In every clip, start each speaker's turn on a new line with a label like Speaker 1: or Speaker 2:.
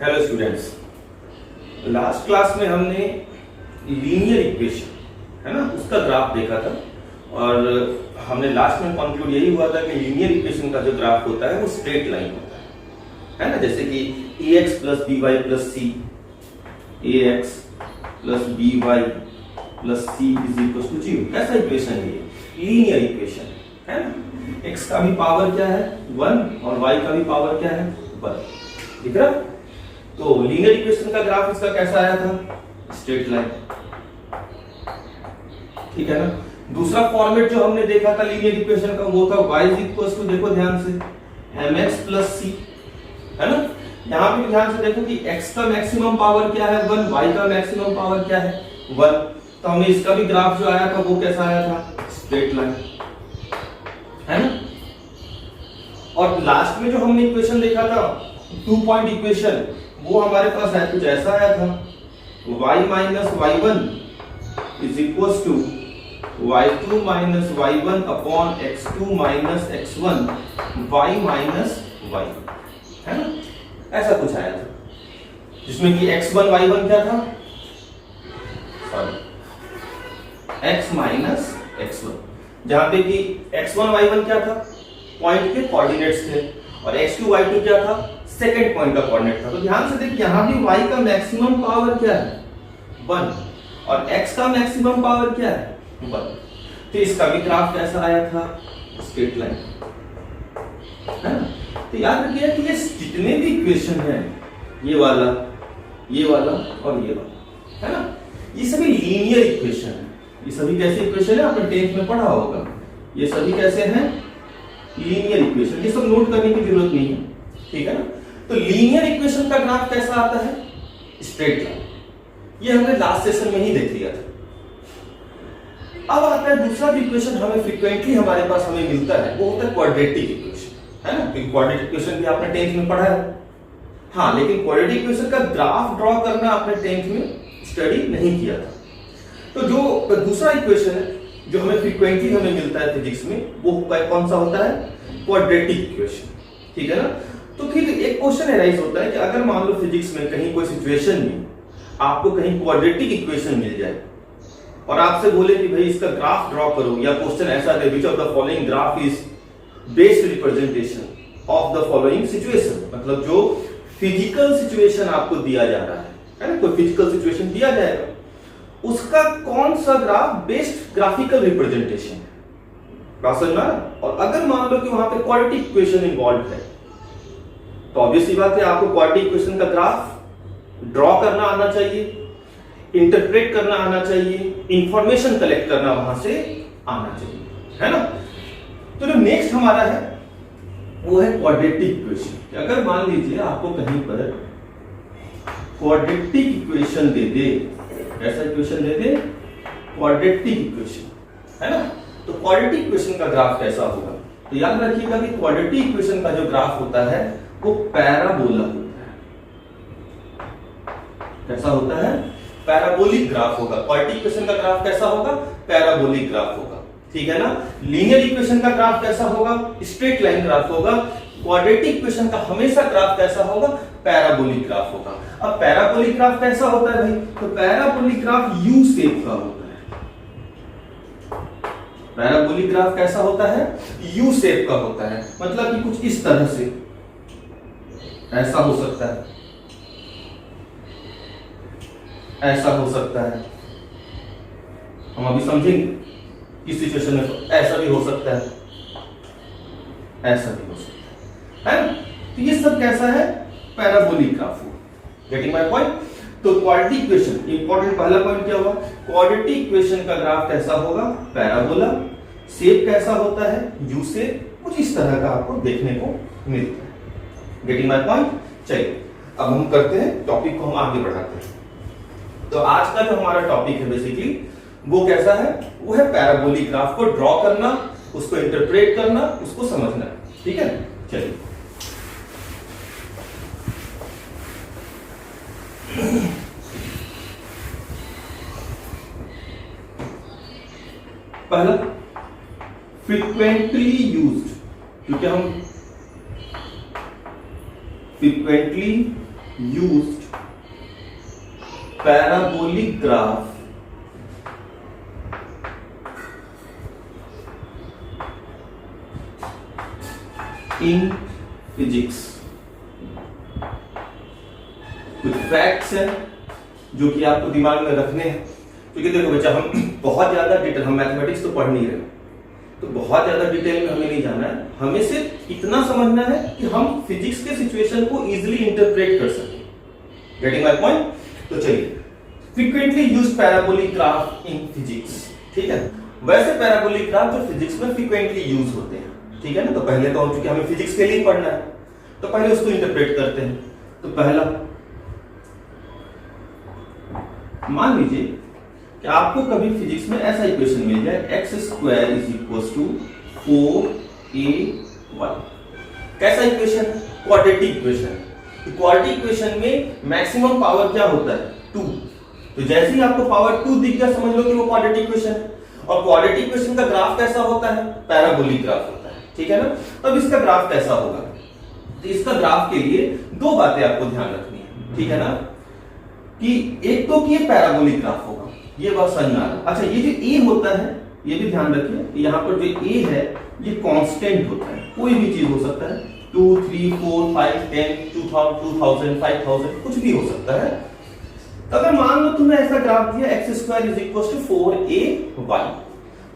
Speaker 1: Hello students, last class में हमने linear equation है ना उसका ग्राफ देखा था और हमने लास्ट में कंक्लूड यही हुआ था कि लीनियर इक्वेशन का जो ग्राफ होता है वो स्ट्रेट लाइन होता है ना। जैसे कि ax plus B Y plus C, ax plus B Y plus C is equal to 0। कैसा इक्वेशन है ये? लीनियर इक्वेशन है ना। x का भी पावर क्या है 1 और y का भी पावर क्या है 1। दिख रहा? तो लीनियर इक्वेशन का ग्राफ इसका कैसा आया था? Straight line. ठीक है ना। दूसरा फॉर्मेट जो हमने देखा था लीनियर इक्वेशन का वो था y इज इक्वल टू, देखो ध्यान से, mx प्लस c, है ना। यहां पे ध्यान से देखो कि x का मैक्सिमम पावर क्या है 1, y का मैक्सिमम पावर क्या है 1। तो हमें इसका भी ग्राफ जो आया था वो कैसा आया था? स्ट्रेट लाइन, है ना। और लास्ट में जो हमने इक्वेशन देखा था 2 पॉइंट इक्वेशन, वो हमारे पास है कुछ ऐसा आया था, y minus y1 is equal to y2 minus y1 upon x2 minus x1 y minus y, है ना। ऐसा कुछ आया था जिसमें कि x1 y1 क्या था, सॉरी x माइनस x1, जहां पे कि x1 y1 क्या था, पॉइंट के कोऑर्डिनेट्स थे, और x2 y2 क्या था, सेकंड पॉइंट का कोऑर्डिनेट था। तो ध्यान से देखिए यहां भी y का मैक्सिमम पावर क्या है 1 और x का मैक्सिमम पावर क्या है 1। तो इसका भी ग्राफ कैसा आया था? स्ट्रेट लाइन, है ना। तो याद रखिए कि ये जितने भी इक्वेशन हैं, ये वाला और ये वाला, है ना, ये सभी लीनियर इक्वेशन है। ये सभी कैसे इक्वेशन है? आपने 10th में पढ़ा होगा। ये सभी कैसे हैं? Linear equation. ये सब नोट करने की जरूरत नहीं है, ठीक है ना। तो लीनियर इक्वेशन का ग्राफ कैसा आता है? Straight line. ये हमने लास्ट सेशन में ही देख लिया था। अब आता है दूसरा भी इक्वेशन हमें फ्रीक्वेंटली हमारे पास हमें मिलता है, वो होता है क्वाड्रेटिक इक्वेशन, है ना। क्वाड्रेटिक इक्वेशन भी आपने 10th में पढ़ा है। हाँ, लेकिन क्वाड्रेटिक इक्वेशन का ग्राफ ड्रॉ करना आपने 10th में स्टडी नहीं किया था। तो जो दूसरा इक्वेशन है जो हमें फ्रीक्वेंटली हमें मिलता है फिजिक्स में, वो कौन सा होता है? क्वाड्रेटिक इक्वेशन, ठीक है ना। तो फिर एक क्वेश्चन एराइज होता है कि अगर मान लो फिजिक्स में कहीं कोई सिचुएशन में आपको कहीं क्वाड्रेटिक इक्वेशन मिल जाए और आपसे बोले कि भाई इसका ग्राफ ड्रॉ करो, या क्वेश्चन ऐसा दे which of the following graph is best representation of the following situation, मतलब जो फिजिकल सिचुएशन आपको दिया जा रहा है ना, कोई फिजिकल सिचुएशन दिया जाएगा, उसका कौन सा ग्राफ बेस्ट ग्राफिकल रिप्रेजेंटेशन है, बात समझ में आ रहा? और अगर मान लो कि वहां पे क्वाड्रेटिक इक्वेशन इन्वॉल्व है, तो ऑब्वियसली बात है आपको क्वाड्रेटिक इक्वेशन का ग्राफ ड्रॉ करना आना चाहिए, इंटरप्रेट करना आना चाहिए, इंफॉर्मेशन कलेक्ट करना वहां से आना चाहिए, है ना। तो जो नेक्स्ट हमारा है वो है क्वाड्रेटिक इक्वेशन। अगर मान लीजिए आपको कहीं पर क्वाड्रेटिक इक्वेशन दे दे, ऐसा इक्वेशन दे दे क्वाड्रेटिक इक्वेशन, है ना, तो क्वाड्रेटिक इक्वेशन का ग्राफ कैसा होगा? तो याद रखिएगा कि क्वाड्रेटिक इक्वेशन का जो ग्राफ होता है वो पैराबोला होता है। कैसा होता है? पैराबोलिक ग्राफ होगा। क्वाड्रेटिक इक्वेशन का ग्राफ कैसा होगा? पैराबोलिक ग्राफ होगा, ठीक है ना। लीनियर इक्वेशन का ग्राफ कैसा होगा? स्ट्रेट लाइन ग्राफ होगा। क्वाड्रेटिक इक्वेशन का हमेशा ग्राफ कैसा होगा? पैराबोलिक ग्राफ होगा। अब पैराबोलिक ग्राफ कैसा होता है भाई? तो पैराबोलिक ग्राफ यू शेप का होता है। पैराबोलिक ग्राफ कैसा होता है? यू शेप का होता है, मतलब कि कुछ इस तरह से ऐसा हो सकता है, ऐसा हो सकता है, हम अभी समझेंगे इस सिचुएशन में। तो ऐसा भी हो सकता है, ऐसा भी हो सकता है ना। तो ये सब कैसा है? पैराबोलिक ग्राफ हो। Getting my point? तो क्वाड्रेटिक इक्वेशन, इंपॉर्टेंट पहला पॉइंट क्या हुआ? क्वाड्रेटिक इक्वेशन का ग्राफ कैसा होगा? पैराबोला। शेप कैसा होता है? U shape. कुछ इस तरह का आपको देखने को मिलता है। Getting my point? चलिए अब हम करते हैं टॉपिक को, हम आगे बढ़ाते हैं। तो आज का जो हमारा टॉपिक है बेसिकली वो कैसा है? वो है पैराबोलिक ग्राफ को ड्रॉ करना, उसको इंटरप्रेट करना, उसको समझना, ठीक है। चलिए पहला फ्रीक्वेंटली यूज्ड, क्योंकि हम frequently used parabolic graph in physics। कुछ फैक्ट्स हैं जो कि आपको दिमाग में रखने हैं, क्योंकि देखो बच्चा हम बहुत ज्यादा डिटेल, हम मैथमेटिक्स तो पढ़ नहीं रहे, तो बहुत ज्यादा डिटेल में हमें नहीं जाना है, हमें सिर्फ इतना समझना है कि हम फिजिक्स के सिचुएशन को इजीली इंटरप्रेट कर सकें। Getting my point? तो चलिए, frequently used parabolic graph in physics, ठीक है। वैसे पैराबोलिक ग्राफ जो फिजिक्स में फ्रीक्वेंटली यूज होते हैं, ठीक है ना। तो पहले तो चूंकि हमें फिजिक्स के लिए पढ़ना है, तो पहले उसको इंटरप्रेट करते हैं। तो पहला, मान लीजिए कि आपको कभी फिजिक्स में ऐसा इक्वेशन मिल जाए, x square is equal to 4ay। कैसा equation? Quadratic equation. Quadratic equation में मैक्सिमम पावर क्या होता है? 2। तो जैसे ही आपको पावर 2 दिख गया, समझ लो कि वो क्वाड्रेटिक इक्वेशन है। और क्वाड्रेटिक इक्वेशन का ग्राफ कैसा होता है? पैराबोलिक ग्राफ होता है, ठीक है ना। तब इसका ग्राफ कैसा होगा? तो इसका ग्राफ के लिए दो बातें आपको ध्यान रखनी है, ठीक है ना। कि एक तो कि ये पैराबोलिक ग्राफ होगा, ये बात समझ में आ रहा। अच्छा, ये जो ए होता है, ये भी ध्यान रखिए, यहाँ पर जो ए है ये कांस्टेंट होता है, कोई भी चीज हो सकता है, 2, 3, 4, 5, 10, 2000, 5000, कुछ भी हो सकता है। तो अगर मान लो तुमने ऐसा ग्राफ दिया x square is equal to 4ay,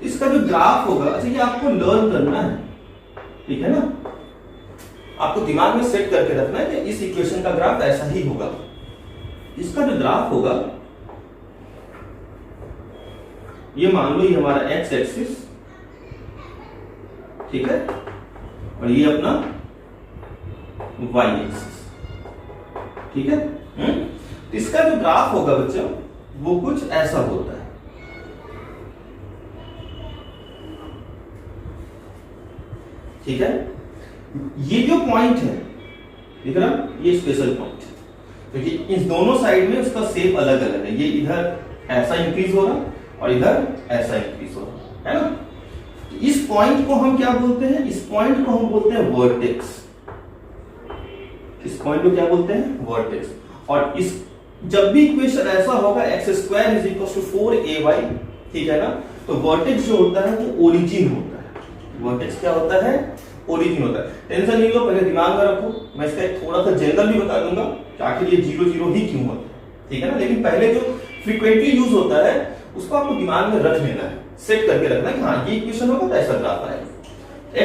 Speaker 1: इसका जो ग्राफ होगा, अच्छा ये आपको लर्न करना है, ठीक है ना। आपको दिमाग में सेट करके रखना है कि इस इक्वेशन का ग्राफ ऐसा ही होगा। इसका जो ग्राफ होगा, ये मान लो ये हमारा x एक्सिस, ठीक है, और ये अपना y एक्सिस, ठीक है। तो इसका जो ग्राफ होगा बच्चों, वो कुछ ऐसा होता है, ठीक है। ये जो पॉइंट है, दिख रहा, ये स्पेशल पॉइंट है, क्योंकि इन दोनों साइड में उसका शेप अलग अलग है। ये इधर ऐसा इंक्रीज हो रहा और इधर ऐसा इंक्रीज हो रहा है ना। तो इस पॉइंट को हम क्या बोलते हैं? इस पॉइंट को हम बोलते हैं वर्टेक्स। इस पॉइंट को क्या बोलते हैं? वर्टेक्स। और इस जब भी इक्वेशन ऐसा होगा x square is equal to 4ay, ठीक है ना, तो वर्टेक्स जो होता है वो ओरिजिन होता है। वर्टेक्स क्या होता है? ओरिजिन होता है। टेंशन नहीं लो, पहले दिमाग में रखो, मैं इसका एक थोड़ा सा जनरल भी बता दूंगा कि आखिर ये 0 0 ही क्यों होता है, ठीक है ना। लेकिन पहले जो फ्रीक्वेंटली यूज होता है उसको आपको दिमाग में रख लेना है, सेट करके रखना है कि हाँ ये इक्वेशन होगा तो ऐसा ग्राफ आएगा,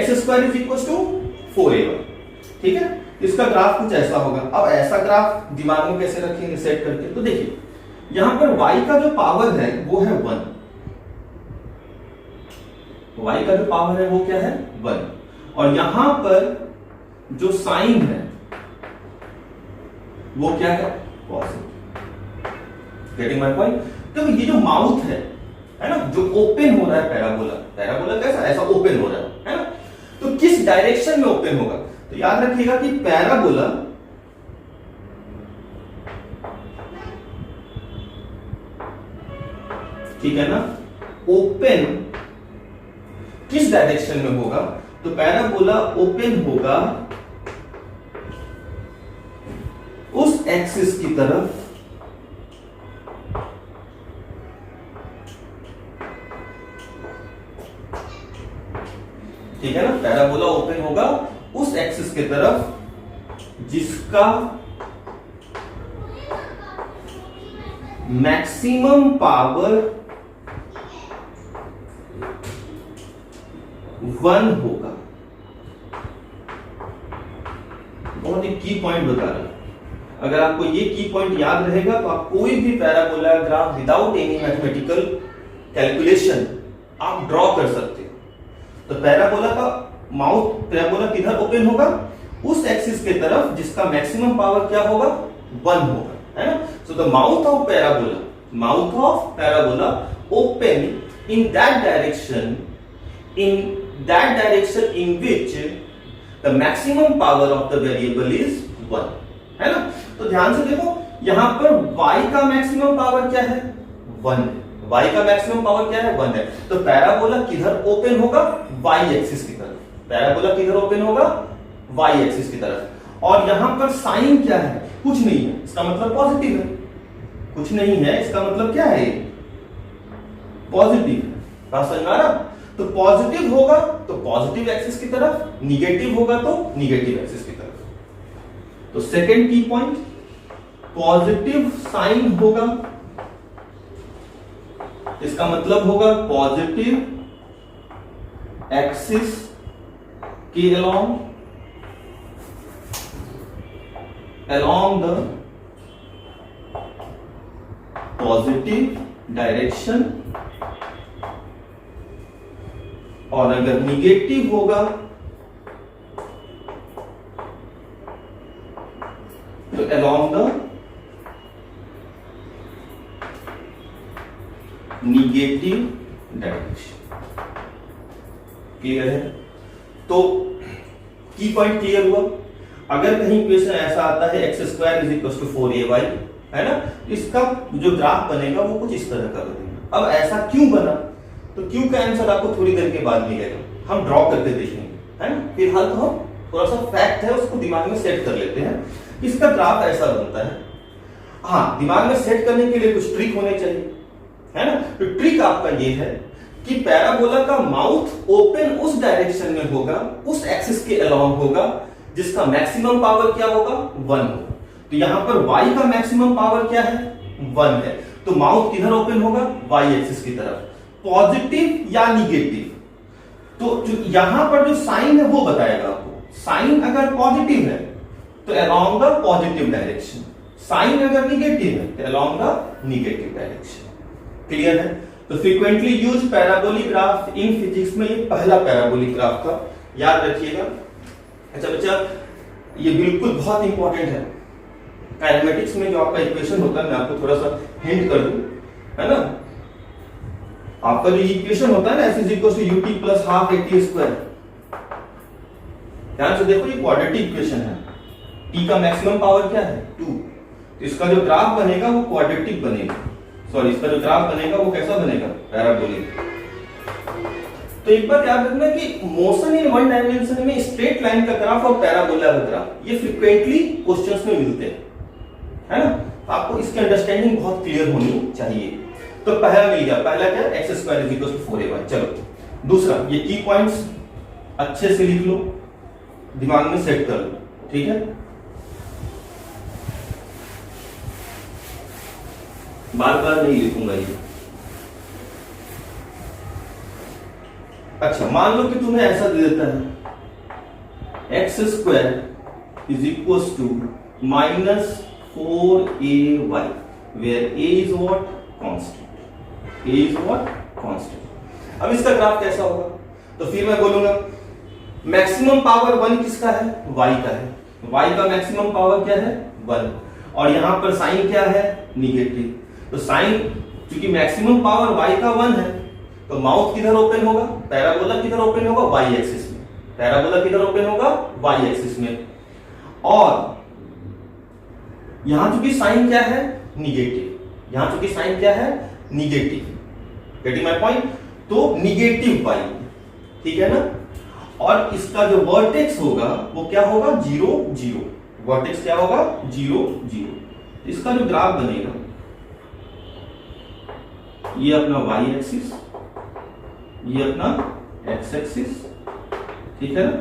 Speaker 1: x square is equal to 4ay, ठीक है। इसका ग्राफ कुछ ऐसा होगा। अब ऐसा ग्राफ दिमाग में कैसे रखेंगे सेट करके? तो देखिए, यहां पर y का जो पावर है वो है 1। y का जो पावर है वो क्या है? 1। और यहां पर जो साइन है वो क्या है? पॉजिटिव। Getting my point? तो ये जो माउथ है ना, जो ओपन हो रहा है पैराबोला, पैराबोला कैसा? ऐसा ओपन हो रहा है ना। तो किस डायरेक्शन में ओपन होगा? तो याद रखिएगा कि पैराबोला ठीक है ना, ओपन किस डायरेक्शन में होगा? तो पैराबोला ओपन होगा उस एक्सिस की तरफ ठीक है ना। पैराबोला ओपन होगा उस एक्सिस की तरफ जिसका मैक्सिमम पावर 1 होगा। बहुत ही की पॉइंट बता रहा हूं, अगर आपको ये की पॉइंट याद रहेगा तो आप कोई भी parabola graph without any mathematical calculation आप ड्रॉ कर सकते हो। तो पैराबोला का माउथ, पैराबोला किधर ओपन होगा? उस एक्सिस के तरफ जिसका मैक्सिमम पावर क्या होगा? 1 होगा, है ना। So the mouth of parabola open in that direction in which the maximum power of the variable is 1, है ना। तो ध्यान से देखो, यहां पर y का मैक्सिमम पावर क्या है? 1 है। y का मैक्सिमम पावर क्या है? 1 है। तो पैराबोला किधर ओपन होगा? y एक्सिस की तरफ। पैराबोला किधर ओपन होगा? y एक्सिस की तरफ। और यहां पर साइन क्या है, कुछ नहीं है, इसका मतलब पॉजिटिव है, कुछ नहीं है इसका मतलब क्या है, पॉजिटिव है। बात समझ में आ रहा? तो पॉजिटिव होगा तो पॉजिटिव एक्सिस की तरफ, निगेटिव होगा तो निगेटिव एक्सिस की तरफ। तो सेकंड की पॉइंट, पॉजिटिव साइन होगा, इसका मतलब होगा पॉजिटिव एक्सिस के along the positive डायरेक्शन, और अगर निगेटिव होगा तो along the negative direction. Clear है? तो की पॉइंट क्लियर हुआ। अगर कहीं क्वेश्चन ऐसा आता है X square is equal to 4ay, है ना, इसका जो ग्राफ बनेगा वो कुछ इस तरह का बनेगा। अब ऐसा क्यों बना, तो क्यों का आंसर आपको थोड़ी देर के बाद मिलेगा, हम ड्रॉ करके देखेंगे, है ना। फिलहाल तो हम थोड़ा सा फैक्ट है उसको दिमाग में सेट कर लेते हैं। इसका ग्राफ ऐसा बनता है। हाँ, दिमाग में सेट करने के लिए कुछ ट्रिक होने चाहिए, है ना। तो ट्रिक आपका ये है कि पैराबोला का माउथ ओपन उस डायरेक्शन में होगा, उस एक्सिस के अलोंग होगा जिसका मैक्सिमम पावर क्या होगा, 1 होगा। तो यहां पर y का मैक्सिमम पावर क्या है, 1 है। तो माउथ किधर ओपन होगा, y एक्सिस की तरफ, पॉजिटिव या निगेटिव। तो जो यहां पर जो साइन है वो बताएगा आपको। साइन अगर पॉजिटिव है तो along the positive direction, sign अगर निगेटिव है तो along the negative direction. Clear है? तो frequently use parabolic graph in physics में ये पहला पैराबोलिक ग्राफ था, याद रखिएगा। अच्छा बच्चा, ये बिल्कुल बहुत इंपॉर्टेंट है। काइनेमेटिक्स में जो आपका इक्वेशन होता है, मैं आपको थोड़ा सा हिंट कर दूं, है ना। आपका जो इक्वेशन होता है ना, s = ut + ½ at², ध्यान से देखो, ये क्वाड्रेटिक इक्वेशन है। t का मैक्सिमम पावर क्या है, 2। तो इसका जो ग्राफ बनेगा वो क्वाड्रेटिक बनेगा, सॉरी, इसका जो ग्राफ बनेगा वो कैसा बनेगा, पैराबोलिक। तो एक बात याद रखना कि मोशन इन वन डायमेंशन में स्ट्रेट लाइन का ग्राफ और पैराबोला का ग्राफ ये फ्रीक्वेंटली क्वेश्चंस में मिलते हैं, है ना। आपको इसकी अंडरस्टैंडिंग बहुत क्लियर होनी चाहिए। तो पहला मिल गया, पहला क्या, x² = 4ay। चलो दूसरा, ये की पॉइंट्स अच्छे से लिख लो, दिमाग में सेट कर लो, ठीक है। बार बार नहीं लिखूंगा ये। अच्छा, मान लो कि तुम्हें ऐसा दे देता है x² = -4ay, where a is what, constant, a is what, constant। अब इसका ग्राफ कैसा होगा, तो फिर मैं बोलूंगा मैक्सिमम पावर 1 किसका है, y का है। y का मैक्सिमम पावर क्या है, 1, और यहां पर साइन क्या है, निगेटिव। तो साइन, क्योंकि मैक्सिमम पावर y का 1 है, तो माउथ किधर ओपन होगा, पैराबोला किधर ओपन होगा, y एक्सिस में। पैराबोला किधर ओपन होगा, y एक्सिस में। और यहां चूंकि साइन क्या है, निगेटिव, यहां चूंकि साइन क्या है, निगेटिव। Getting my point? तो निगेटिव y, ठीक है ना। और इसका जो वर्टेक्स होगा वो क्या होगा, 0 0। वर्टेक्स क्या होगा, 0 0। इसका जो ग्राफ बनेगा, ये अपना y एक्सिस, ये अपना x एक्सिस, ठीक है ना।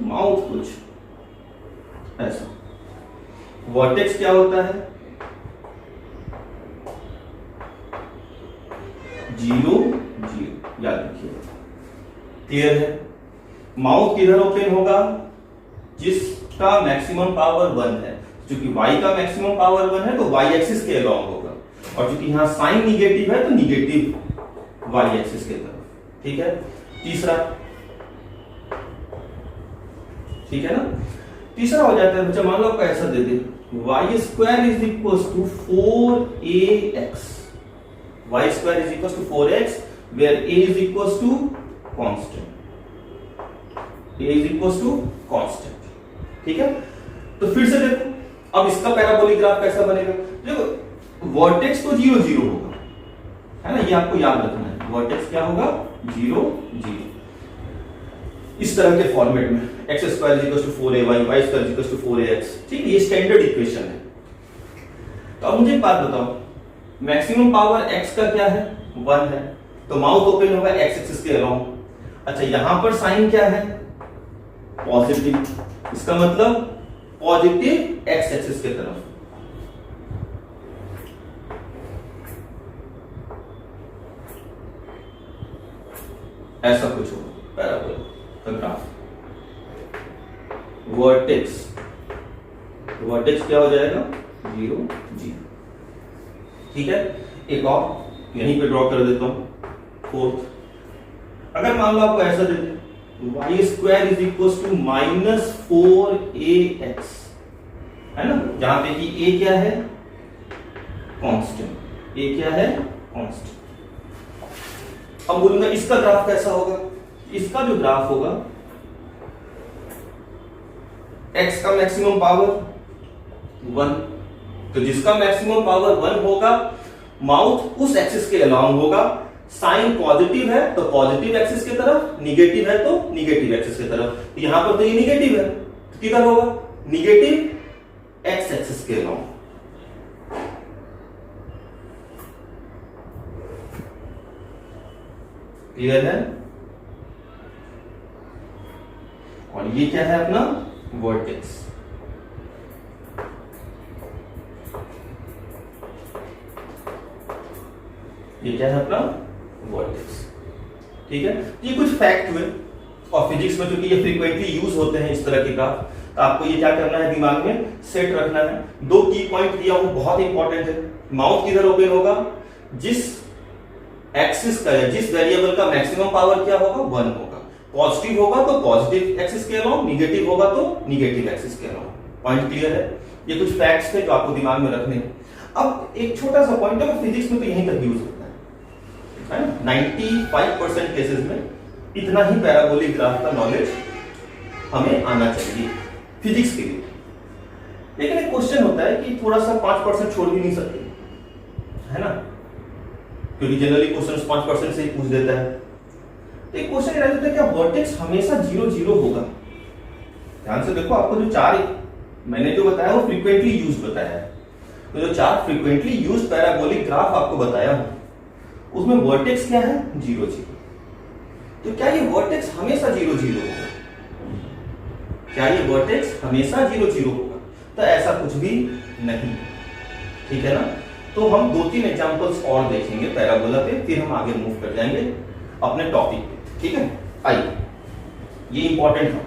Speaker 1: माउथ कुछ ऐसा। वर्टेक्स क्या होता है, 0 0, याद रखिए। क्लियर है? माउथ किधर ओपन होगा, जिसका मैक्सिमम पावर 1 है। क्योंकि y का मैक्सिमम पावर 1 है तो y एक्सिस के अलोंग होगा, और क्योंकि यहां साइन निगेटिव है तो निगेटिव y एक्सिस के तरफ, ठीक है। तीसरा, ठीक है ना। तीसरा हो जाता है बच्चा, मान लो आपको ऐसा दे दे y² = 4ax, y² = 4x, where a is equals to constant, a is equals to constant, ठीक है। तो फिर से देखो, अब इसका पैराबोलिक ग्राफ कैसा बनेगा, देखो वर्टेक्स तो 0 0 होगा, है ना, ये आपको याद रखना है। वर्टेक्स क्या होगा, 0 0, इस तरह के फॉर्मेट में। X square equal to 4ay, Y square equal to 4ax। ठीक है, ये स्टैंडर्ड इक्वेशन है। तो अब मुझे एक बात बताओ, मैक्सिमम पावर x का क्या है, 1 है, तो माउथ ओपन होगा x एक्सिस के अलोंग। अच्छा, यहां पर साइन क्या है, पॉजिटिव, इसका मतलब पॉजिटिव x एक्सिस के तरफ। ऐसा कुछ होगा पैराबोला का ग्राफ। वर्टेक्स क्या हो जाएगा, 0 0। ठीक है, एक और यहीं पे ड्रॉ कर देता हूं, फोर्थ। अगर मान लो आपको ऐसा दे दे Y square is equal to -4ax, है ना, जहां पे कि a क्या है, कांस्टेंट, a क्या है, कांस्टेंट। अब बोलूंगा इसका ग्राफ कैसा होगा, इसका जो ग्राफ होगा, x का मैक्सिमम पावर 1, तो जिसका मैक्सिमम पावर 1 होगा, माउथ उस एक्सिस के अलोंग होगा, साइन पॉजिटिव है तो पॉजिटिव एक्सिस की तरफ, निगेटिव है तो निगेटिव एक्सिस की तरफ। यहां पर तो ये निगेटिव है, तो किधर होगा, निगेटिव एक्स एक्सिस के अलोंग। क्लियर है? और ये क्या है अपना वर्टेक्स। ये क्या है अपना वर्टेक्स। ठीक है, ये कुछ फैक्ट हुए, और फिजिक्स में चूंकि ये फ्रीक्वेंटली यूज होते हैं इस तरह के ग्राफ, तो आपको ये क्या करना है, दिमाग में सेट रखना है। 2 की पॉइंट दिया हूं, बहुत इंपॉर्टेंट है। माउथ किधर ओपन होगा, जिस एक्सिस का या जिस वेरिएबल का मैक्सिमम पावर क्या होगा, 1 होगा। पॉजिटिव होगा तो पॉजिटिव एक्सिस के अलोंग, निगेटिव होगा तो निगेटिव एक्सिस के अलोंग। पॉइंट क्लियर है? ये कुछ फैक्ट्स थे जो आपको दिमाग में रखने हैं। अब एक छोटा सा पॉइंट है, फिजिक्स में तो यहीं तक यूज होता है 95% केसेस में इतना ही पैराबोलिक ग्राफ का नॉलेज हमें आना चाहिए फिजिक्स के लिए। लेकिन एक क्वेश्चन होता है कि थोड़ा सा 5% छोड़ भी नहीं सकते, है ना, क्योंकि जनरली क्वेश्चन 5% से ही पूछ देता है। तो एक क्वेश्चन रहता है क्या वर्टेक्स हमेशा 0 0 होगा? ध्यान से देखो, आपको जो 4 मैंने जो बताया वो फ्रीक्वेंटली यूज बताया है। तो जो 4 फ्रीक्वेंटली यूज पैराबोलिक ग्राफ आपको बताया हूं, उसमें वर्टेक्स क्या है, 0 0। तो क्या ये वर्टेक्स हमेशा 0 0 होगा? क्या ये वर्टेक्स हमेशा 0 0 होगा? तो ऐसा कुछ भी नहीं। ठीक है ना? तो हम 2-3 एग्जांपल्स और देखेंगे पैराबोला पे, फिर हम आगे मूव कर जाएंगे अपने टॉपिक पे। ठीक है, आइए, ये इंपॉर्टेंट है,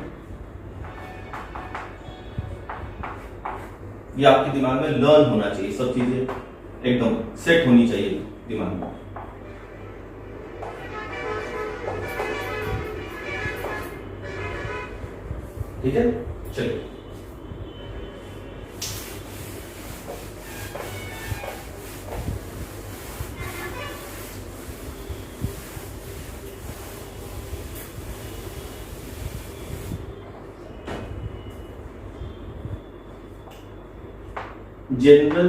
Speaker 1: ये आपके दिमाग में लर्न होना चाहिए, सब चीजें एकदम सेट होनी चाहिए दिमाग में। ठीक है, चलिए। General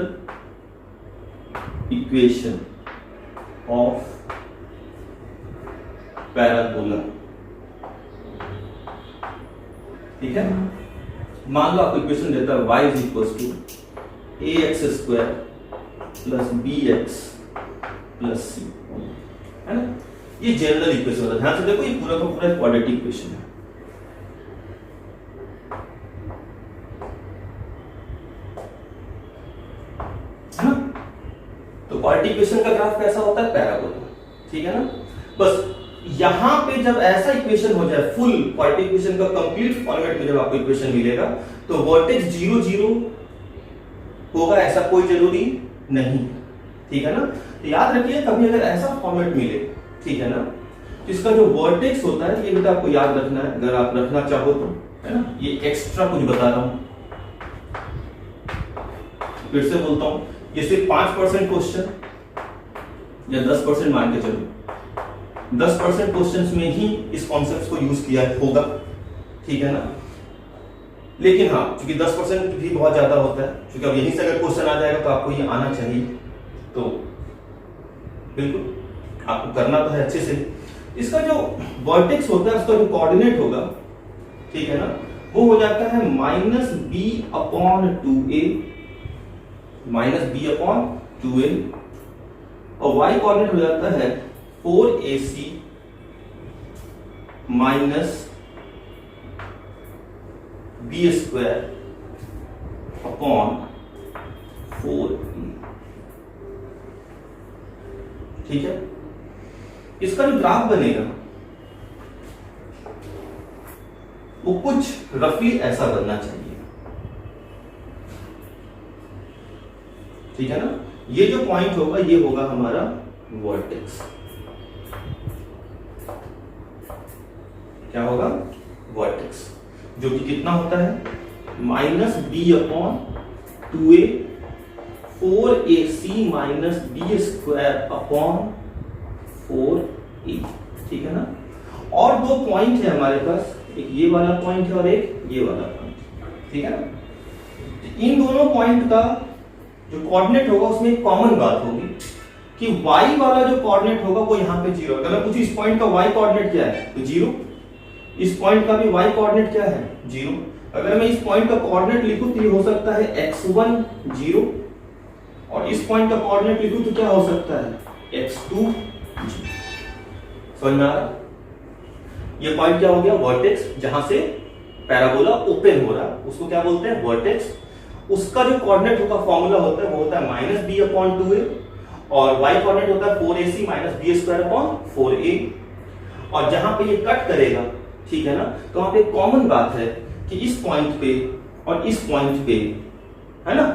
Speaker 1: equation of parabola. ठीक है, मान लो आपको इक्वेशन देता है y is equal to ax square plus bx plus c, है ना। ये जनरल इक्वेशन होता है। ध्यान से देखो, ये पूरा का पूरा क्वाड्रेटिक इक्वेशन है। तो क्वाड्रेटिक इक्वेशन का ग्राफ कैसा होता है, पैराबोला। ठीक है ना। बस यहां पे जब ऐसा इक्वेशन हो जाए, फुल क्वाड्रेटिक इक्वेशन का कंप्लीट फॉर्मेट में जब आपको इक्वेशन मिलेगा, तो वर्टेक्स 0 0 होगा, ऐसा कोई जरूरी नहीं। ठीक है ना। तो याद रखिए, कभी अगर ऐसा फॉर्मेट मिले, ठीक है ना, तो इसका जो वर्टेक्स होता है, ये बेटा आपको याद रखना है, अगर आप रखना चाहो तो, है ना। ये एक्स्ट्रा कुछ बता रहा हूं, फिर से बोलता हूं, ये सिर्फ 5% क्वेश्चन या 10% मान के चलो, 10% क्वेश्चंस में ही इस कॉन्सेप्ट को यूज किया होगा। ठीक है ना। लेकिन हाँ, क्योंकि 10% भी बहुत ज्यादा होता है, क्योंकि अब यहीं से अगर क्वेश्चन आ जाएगा तो आपको ये आना चाहिए, तो बिल्कुल आपको करना तो है अच्छे से। इसका जो वर्टेक्स होता है, उसका जो कोऑर्डिनेट होगा, ठीक है ना, वो हो जाता है -b/2a, -b/2a, और y कोऑर्डिनेट हो जाता है 4ac माइनस b²/4a, ठीक है। इसका जो ग्राफ बनेगा वो कुछ रफली ऐसा बनना चाहिए, ठीक है ना। ये जो पॉइंट होगा ये होगा हमारा वर्टेक्स, क्या होगा, वर्टेक्स, जो कि कितना होता है -b/2a 4ac माइनस b²/4a, ठीक है ना। और दो पॉइंट है हमारे पास, एक ये वाला पॉइंट है और एक ये वाला पॉइंट, ठीक है ना। इन दोनों पॉइंट का जो कोऑर्डिनेट होगा उसमें एक कॉमन बात होगी कि y वाला जो कोऑर्डिनेट होगा वो यहाँ पे 0। अगर मैं पूछूं इस पॉइंट का y कोऑर्डिनेट क्या है तो 0, इस पॉइंट का भी y कोऑर्डिनेट क्या है 0। अगर मैं इस पॉइंट का कोऑर्डिनेट लिखूं तो ये हो सकता है x1 0, और इस पॉइंट का कोऑर्डिनेट लिखूं तो क्या हो सकता है x2 0। समझ में आ रहा? ये पॉइंट क्या हो गया, वर्टेक्स, जहां से पैराबोला ओपन हो रहा है उसको क्या बोलते हैं, वर्टेक्स। उसका जो कोऑर्डिनेट का फॉर्मूला होता है वो होता है -b/2a, और y कोऑर्डिनेट होता है 4ac माइनस b²/4a। और जहां पे ये कट करेगा, ठीक है ना, तो वहां पे एक कॉमन बात है कि इस पॉइंट पे और इस पॉइंट पे, है ना,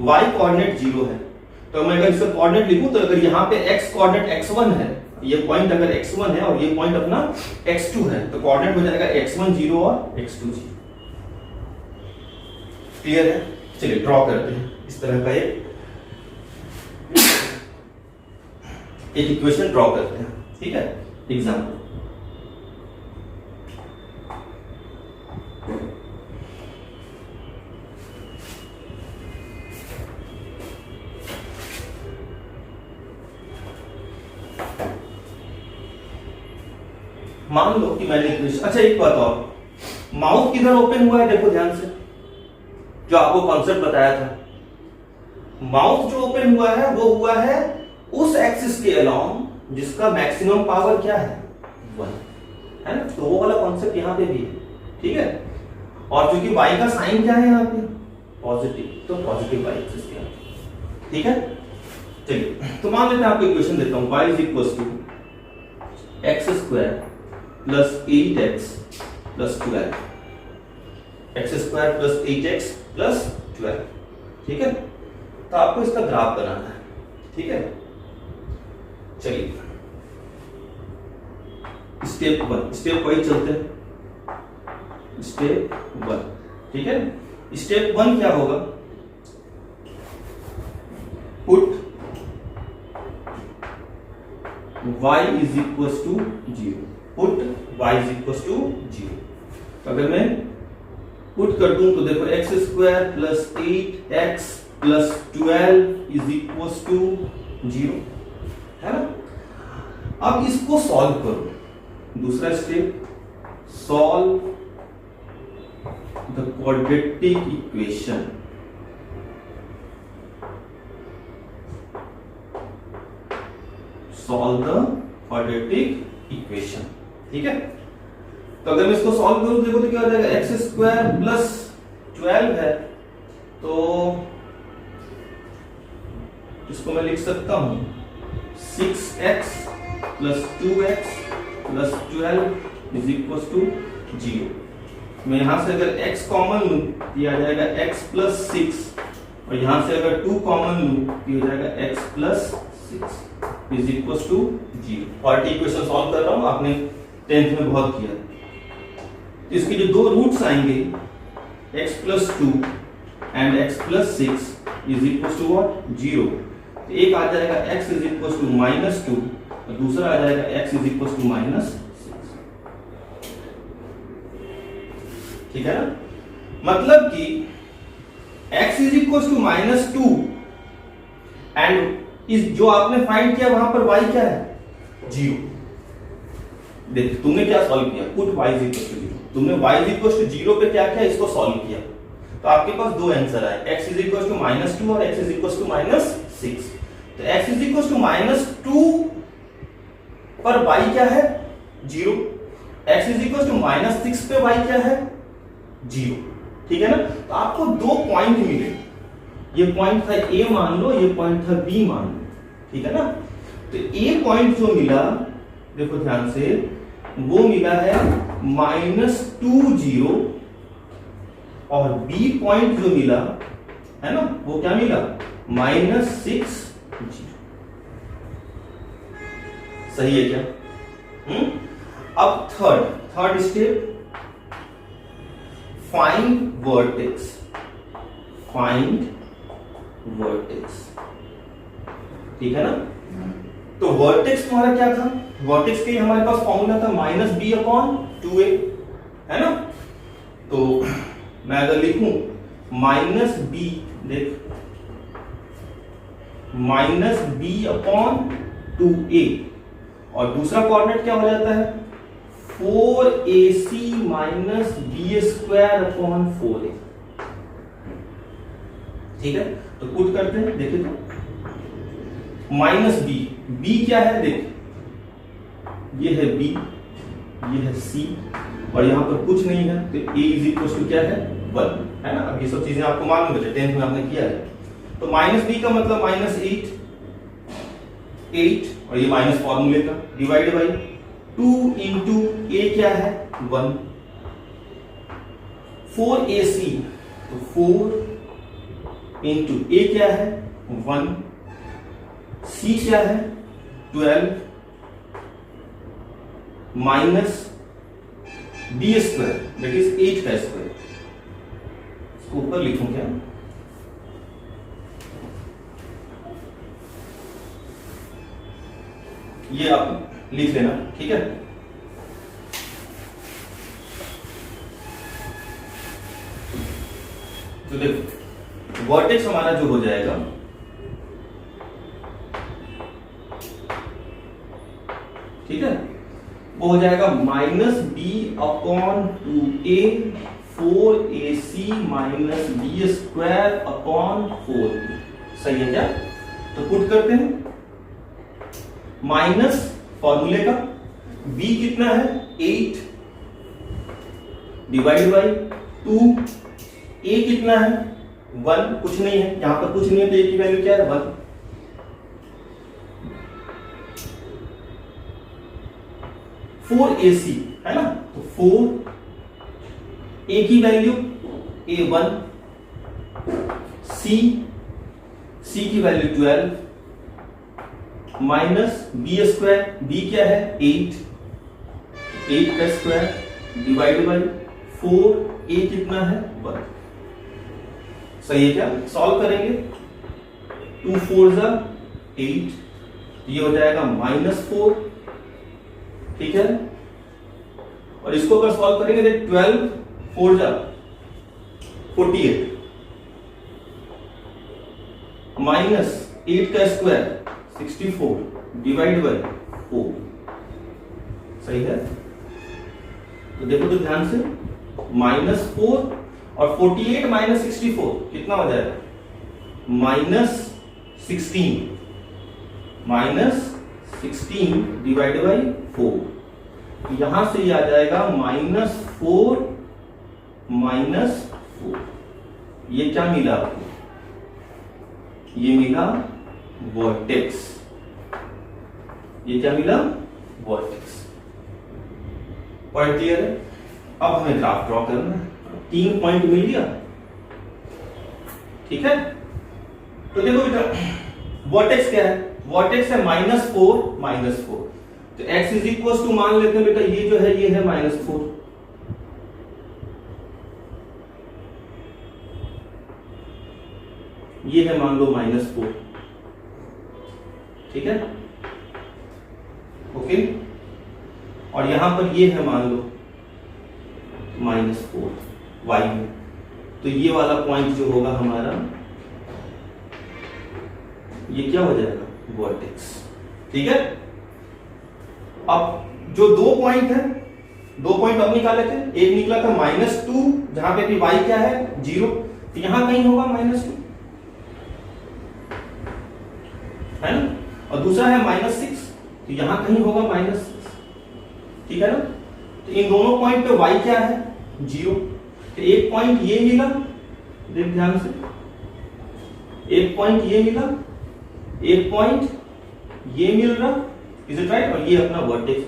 Speaker 1: y कोऑर्डिनेट 0 है। तो मैं अगर इसका कोऑर्डिनेट लिखूं तो अगर यहाँ पे x कोऑर्डिनेट x1 है, ये पॉइंट अगर x1 है और ये पॉइंट अपना x2 है, तो कोऑर्डिनेट हो जाएगा x1 0 और x2 0। क्लियर है? चलिए ड्रॉ करते हैं इस तरह का एक इक्वेशन ड्रॉ करते हैं, ठीक है। एग्जाम्पल, मान लो कि मैंने इक्वेशन, अच्छा एक बात और, माउथ किधर ओपन हुआ है देखो ध्यान से, जो आपको कॉन्सेप्ट बताया था। माउथ जो ओपन हुआ है वो हुआ है उस एक्सिस के अलोंग जिसका मैक्सिमम पावर क्या है 1, है ना। तो वो वाला कॉन्सेप्ट यहाँ पे भी है, ठीक है। और चूंकि y का साइन क्या है यहाँ पे पॉजिटिव, तो पॉजिटिव y एक्सिस के अलोंग, ठीक है। चलिए तो मान लेते हैं आपको इक्वेशन देता हूँ, y is equal to x² plus 8x plus 12, x² plus 8x plus 12, ठीक है। तो आपको इसका ग्राफ बनाना है, ठीक है। चलिए स्टेप 1, स्टेप वाइज चलते हैं। स्टेप 1, ठीक है। स्टेप 1 क्या होगा, put y is equal to 0, put y is equal to 0। अगर मैं पुट कर दूं तो देखो x² plus 8x plus 12 is equal to 0, है ना। अब इसको सॉल्व करो, दूसरा step, solve the quadratic equation. Solve the quadratic equation, ठीक है। तो अगर मैं इसको सॉल्व करूं देखो तो क्या हो जाएगा, x² प्लस 12 है तो इसको मैं लिख सकता हूं 6x plus 2x plus 12 is equal to 0। मैं यहां से अगर x कॉमन लूं तो आ जाएगा x प्लस 6, और यहां से अगर 2 कॉमन लूं तो हो जाएगा x plus 6 is equal to 0। और इक्वेशन सॉल्व कर रहा हूं, आपने 10th में बहुत किया। तो इसके जो दो रूट्स आएंगे x plus 2 and x plus 6 is equal to what 0। तो एक आ जाएगा x इज इक्वल टू -2 और दूसरा आ जाएगा x इज इक्वल टू -6, ठीक है ना। मतलब कि x is equal to -2 and इस जो आपने फाइंड किया वहां पर y क्या है 0। देख तुमने क्या सॉल्व किया, put y is equal to 0। तुमने y इक्वल टू 0 पे क्या किया, इसको सॉल्व किया, तो आपके पास दो आंसर आए, x इज इक्वल टू -2 और x इज इक्वल टू -6। तो x इज इक्वल टू -2 पर y क्या है 0, x इज इक्वल टू -6 पे y क्या है 0, ठीक है ना। तो आपको दो पॉइंट मिले, ये पॉइंट था a मान लो, ये पॉइंट था b मान लो, ठीक है ना। तो a पॉइंट जो मिला, देखो ध्यान से, वो मिला है -2 0, और b पॉइंट जो मिला है ना, वो क्या मिला -6 0। सही है क्या? अब थर्ड स्टेप, फाइंड वर्टेक्स। ठीक है ना। तो वर्टेक्स तुम्हारा क्या था, वर्टेक्स के लिए हमारे पास फॉर्मूला था -b/2a, है ना। तो मैं अगर लिखूं -b, देख -b/2a, और दूसरा कोऑर्डिनेट क्या हो जाता है 4ac -b²/4a, ठीक है। तो पुट करते हैं, देखिए तो -b क्या है, देख ये है b, ये है c, और यहां पर कुछ नहीं है, तो a इज इक्वल टू क्या है 1, है ना। अब ये सब चीजें आपको मालूम है, 10th में आपने किया है। तो -b का मतलब -8, और ये माइनस फॉर्मूले का, डिवाइड बाई 2 इंटू a क्या है 1, 4ac, तो 4 इंटू a क्या है 1, c क्या है 12 माइनस b² दैट इज 8 का स्क्वायर। इसको ऊपर लिखूं क्या, ये आप लिख लेना, ठीक है। तो देखो वर्टेक्स हमारा जो हो जाएगा, ठीक है, वो हो जाएगा -b/2a 4ac -b²/4, सही है क्या? तो पुट करते हैं, माइनस फॉर्मूले का b कितना है 8 डिवाइड बाई 2, a कितना है 1, कुछ नहीं है यहां पर, कुछ नहीं है, तो a की वैल्यू क्या है 1, 4ac है ना, तो 4 a की वैल्यू a1, c की वैल्यू 12 माइनस b² b क्या है 8 का स्क्वायर डिवाइड बाई 4, a कितना है 1, सही है क्या? सॉल्व करेंगे, 2 4 8, ये हो जाएगा -4, ठीक है। और इसको अगर सॉल्व करेंगे तो 12 4 48 माइनस 8 का स्क्वायर 64 डिवाइड बाई 4, सही है। तो देखो तो ध्यान से, -4 और 48 माइनस 64 कितना हो जाएगा -16 डिवाइड बाई 4, यहां से ये आ जाएगा -4, ये क्या मिला आपको, ये मिला वर्टेक्स, ये क्या मिला वर्टेक्स। पॉइंट क्लियर है? अब हमें ग्राफ ड्रॉ करना है, 3 पॉइंट मिल गया, ठीक है। तो देखो बेटा वर्टेक्स क्या है, वर्टेक्स है -4, तो x इज इक्वल टू मान लेते हैं बेटा, ये जो है ये है -4, ये है मान लो -4, ठीक है, ओके। और यहां पर ये है मान लो -4 y में, तो ये वाला पॉइंट जो होगा हमारा, ये क्या हो जाएगा वर्टेक्स, ठीक है। अब जो 2 पॉइंट है 2 पॉइंट और निकाले थे, एक निकला था -2 जहां पे भी y क्या है 0, तो यहां कहीं होगा -2 है ना, और दूसरा है -6 तो यहां कहीं होगा -6, ठीक है ना। तो इन दोनों पॉइंट पे y क्या है 0, तो एक पॉइंट ये मिला, देख ध्यान से, एक पॉइंट ये मिला, एक पॉइंट ये मिल रहा, इज इट राइट, और ये अपना वर्टेक्स।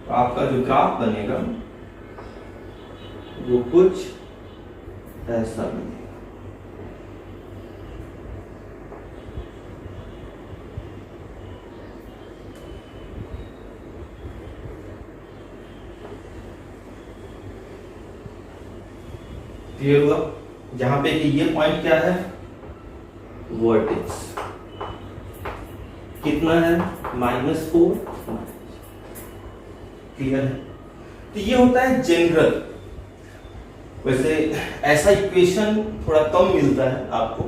Speaker 1: तो आपका जो ग्राफ बनेगा वो कुछ ऐसा बनेगा। क्लियर हुआ, जहां पे कि ये पॉइंट क्या है वर्टेक्स, कितना है -4, क्लियर है। तो ये होता है जनरल। वैसे ऐसा इक्वेशन थोड़ा कम मिलता है आपको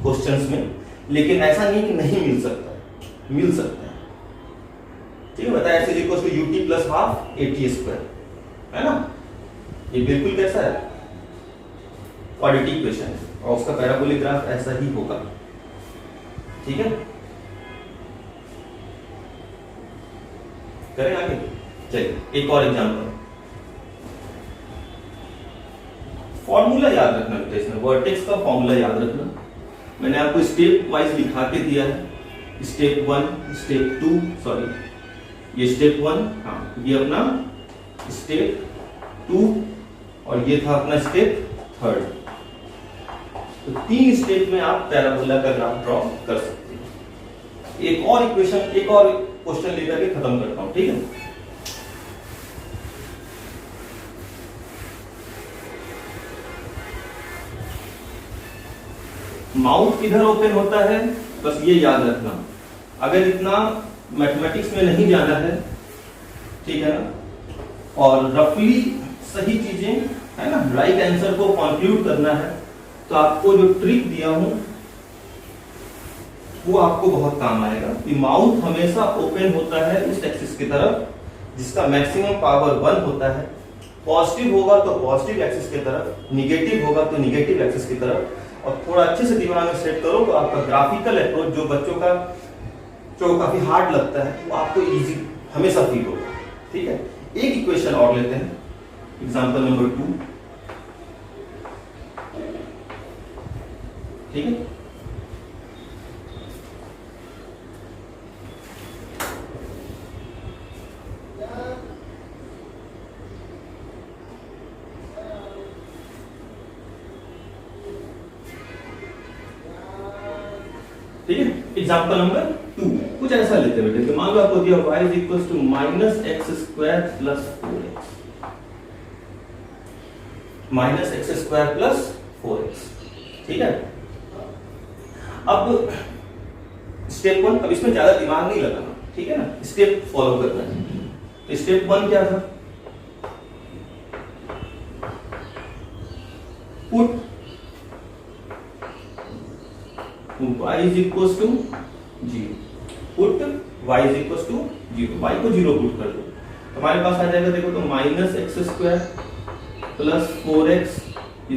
Speaker 1: क्वेश्चंस में, लेकिन ऐसा नहीं कि नहीं मिल सकता, मिल सकता है, ठीक है। बताया x = ut + ½ at², है ना, ये बिल्कुल कैसा है क्वाड्रेटिक इक्वेशन है, और उसका पैराबोलिक ग्राफ ऐसा ही होगा, ठीक है। करें आगे, चलिए एक और एग्जांपल। फॉर्मूला याद रखना बेटा, इसमें वर्टेक्स का फॉर्मूला याद रखना। मैंने आपको स्टेप वाइज लिखा के दिया है, स्टेप 1, स्टेप 2, सॉरी ये स्टेप 1, हाँ ये अपना स्टेप 2 और ये था अपना स्टेप 3। तो 3 स्टेप में आप पैराबोला का ग्राफ ड्रॉ कर सकते हैं। एक और इक्वेशन, एक और क्वेश्चन लेकर के खत्म करता हूं, ठीक है। माउथ किधर ओपन होता है, बस ये याद रखना। अगर इतना मैथमेटिक्स में नहीं जाना है, ठीक है ना, और रफली सही चीजें, है ना, राइट आंसर को कंक्लूड करना है, तो आपको जो ट्रिक दिया हूं वो आपको बहुत काम आएगा। कि माउथ हमेशा ओपन होता है इस एक्सिस की तरफ, जिसका मैक्सिमम पावर 1 होता है। पॉजिटिव होगा तो पॉजिटिव एक्सिस की तरफ, निगेटिव होगा तो निगेटिव एक्सिस की तरफ। और थोड़ा अच्छे से दिमाग में सेट करो तो आपका ग्राफिकल अप्रोच जो बच्चों का जो काफी हार्ड लगता है वो आपको इजी हमेशा फील होगा, ठीक है। एक इक्वेशन और लेते हैं, एग्जांपल नंबर 2, ठीक है। ठीक है, एग्जांपल नंबर 2 कुछ ऐसा लेते हैं बेटे। तो मान लो आपको दिया y = -x² + 4x, -x² + 4x, ठीक है। अब स्टेप 1, अब इसमें ज्यादा दिमाग नहीं लगाना, ठीक है ना, स्टेप फॉलो करना है। तो स्टेप 1 क्या था, put y = 0, put y = 0, y को 0 पुट कर दो, हमारे पास आ जाएगा, देखो तो -x² + 4x =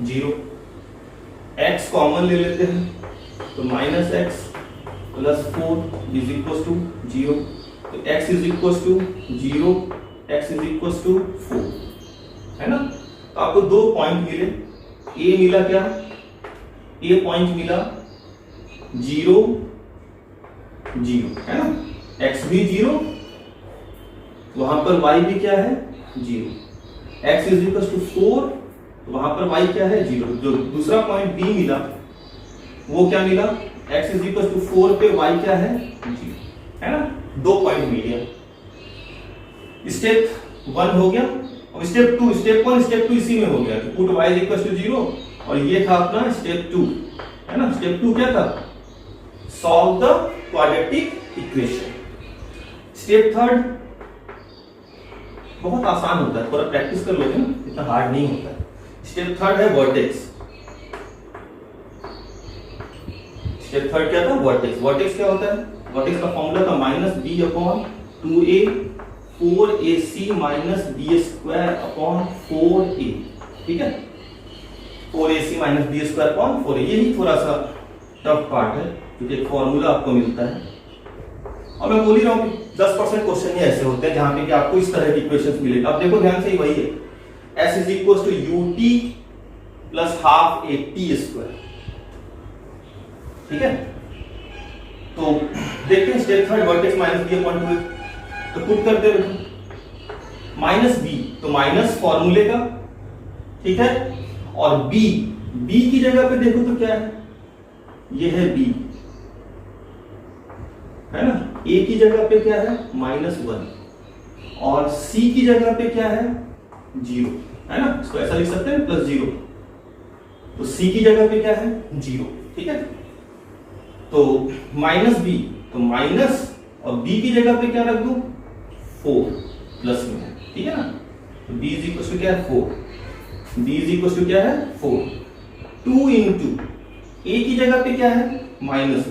Speaker 1: 0। x कॉमन ले लेते हैं, तो -x + 4 = 0, तो x = 0, x = 4, है ना। तो आपको 2 पॉइंट मिले, a मिला क्या, a पॉइंट मिला 0, 0, है ना, x भी 0, वहां पर y भी क्या है 0, x = 4, वहां पर y क्या है 0। जो दूसरा पॉइंट b मिला वो क्या मिला, x = 4 पे y क्या है 0, है ना। 2 पॉइंट मिल गया, स्टेप 1 हो गया। और स्टेप 2, स्टेप 1 स्टेप 2 इसी में हो गया, तो पुट y = 0, और ये था अपना स्टेप 2, है ना। स्टेप 2 क्या था, solve the quadratic equation. Step 3 बहुत आसान होता है, थोड़ा प्रैक्टिस कर लोगे ना, इतना हार्ड नहीं होता है। स्टेप 3 है वर्टेक्स। स्टेप थर्ड क्या था, वर्टेक्स। वर्टेक्स क्या होता है, वर्टेक्स का फॉर्मूला था -b/2a 4ac - b²/4a, ठीक है, 4ac - b²/4a। यही थोड़ा सा टफ पार्ट है क्योंकि एक फॉर्मूला आपको मिलता है, और मैं बोल ही रहा हूँ कि 10% क्वेश्चन ही ऐसे होते हैं जहां पे कि आपको इस तरह की इक्वेशंस मिलेगा। अब देखो ध्यान से, ही वही है, s = ut + ½ at², ठीक है। तो देखते हैं स्टेप थर्ड, वर्टेक्स -b/2a, तो पुट करते हैं -b, तो माइनस फॉर्मूले का, ठीक है, और b की जगह पे देखो तो क्या है, ये है b, है ना, a की जगह पे क्या है -1, और c की जगह पे क्या है 0, है ना, इसको ऐसा लिख सकते हैं +0, तो c की जगह पे क्या है 0, ठीक है। तो -b, तो माइनस, और b की जगह पे क्या रख दूं 4 प्लस में, ठीक है ना, तो b = क्या है 4, b = क्या है 4, 2 × a की जगह पे क्या है -1,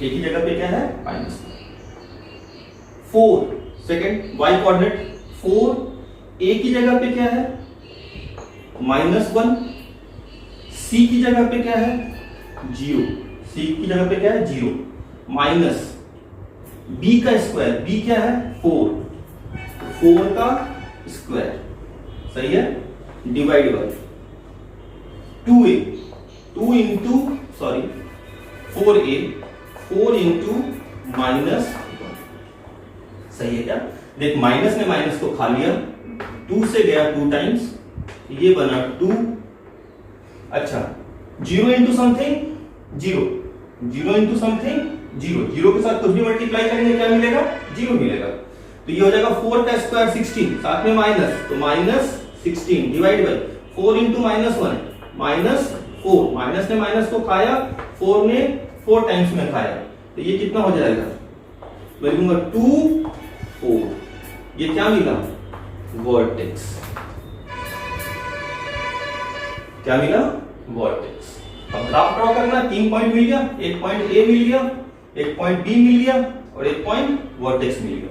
Speaker 1: a की जगह पे क्या है -1, 4 सेकंड y कोऑर्डिनेट, 4 a की जगह पे क्या है -1, c की जगह पे क्या है 0, c की जगह पे क्या है 0, माइनस b का स्क्वायर, b क्या है 4, 4 का स्क्वायर, सही है, डिवाइड बाय 2a, 4a 4 × -1, सही है क्या, देख माइनस ने माइनस को खा लिया, 2 से गया 2 टाइम्स, ये बना 2, अच्छा 0 × समथिंग 0, 0 × समथिंग 0, 0 के साथ कुछ भी मल्टीप्लाई करेंगे क्या मिलेगा 0 मिलेगा, तो ये हो जाएगा 4 का स्क्वायर 16, साथ में माइनस, तो -16 डिवाइड बाय 4 × -1 -4, माइनस ने माइनस को खाया, 4 ने 4 टाइम्स में खाया, तो ये कितना हो जाएगा, मैं लिखूंगा 2 4, ये क्या मिला वर्टेक्स, क्या मिला वर्टेक्स। अब ग्राफ ड्रॉ करना, 3 पॉइंट मिल गया, एक पॉइंट A मिल गया, एक पॉइंट B मिल गया, और एक पॉइंट वर्टेक्स मिल गया।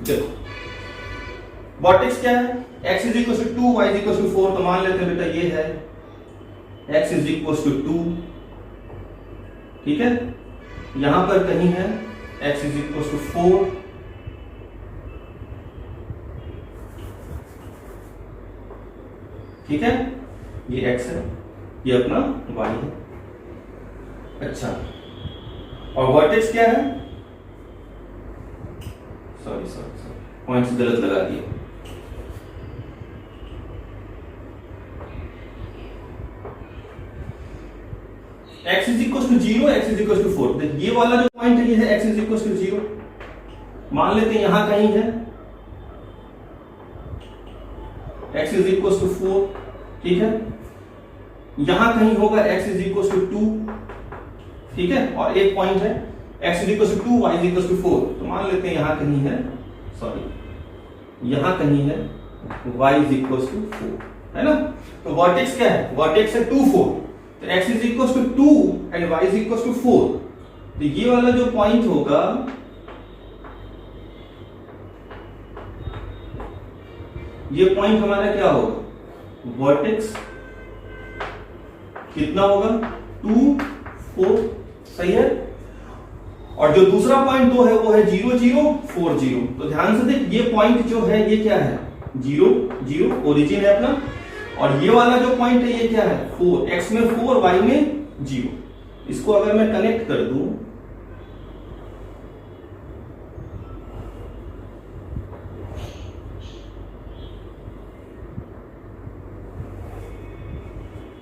Speaker 1: देखो वर्टेक्स क्या है, x = 2 y = 4, तो मान लेते हैं बेटा ये है x = 2, ठीक है, यहां पर कहीं है x = 4, ठीक है, ये x है, ये अपना y है, अच्छा, और वर्टेक्स क्या है, सॉरी पॉइंट्स गलत लगा दिए, x = 0, x = 4, ये वाला जो पॉइंट है ये है x = 0, मान लेते हैं यहां कहीं है x = 4, ठीक है, यहां कहीं होगा x = 2, ठीक है, और एक पॉइंट है x = 2 y = 4, तो मान लेते हैं यहां कहीं है, यहां कहीं है y = 4, है ना, तो वर्टेक्स क्या है, वर्टेक्स है 2 4, तो x = 2 एंड y = 4, तो ये वाला जो पॉइंट होगा ये पॉइंट हमारा क्या होगा वर्टेक्स, कितना होगा 2 4, सही है, और जो दूसरा पॉइंट 2 है वो है 0 0 4 0, तो ध्यान से देख ये पॉइंट जो है ये क्या है 0 0, ओरिजिन है अपना, और ये वाला जो पॉइंट है ये क्या है 4, x में 4 y में 0, इसको अगर मैं कनेक्ट कर दूं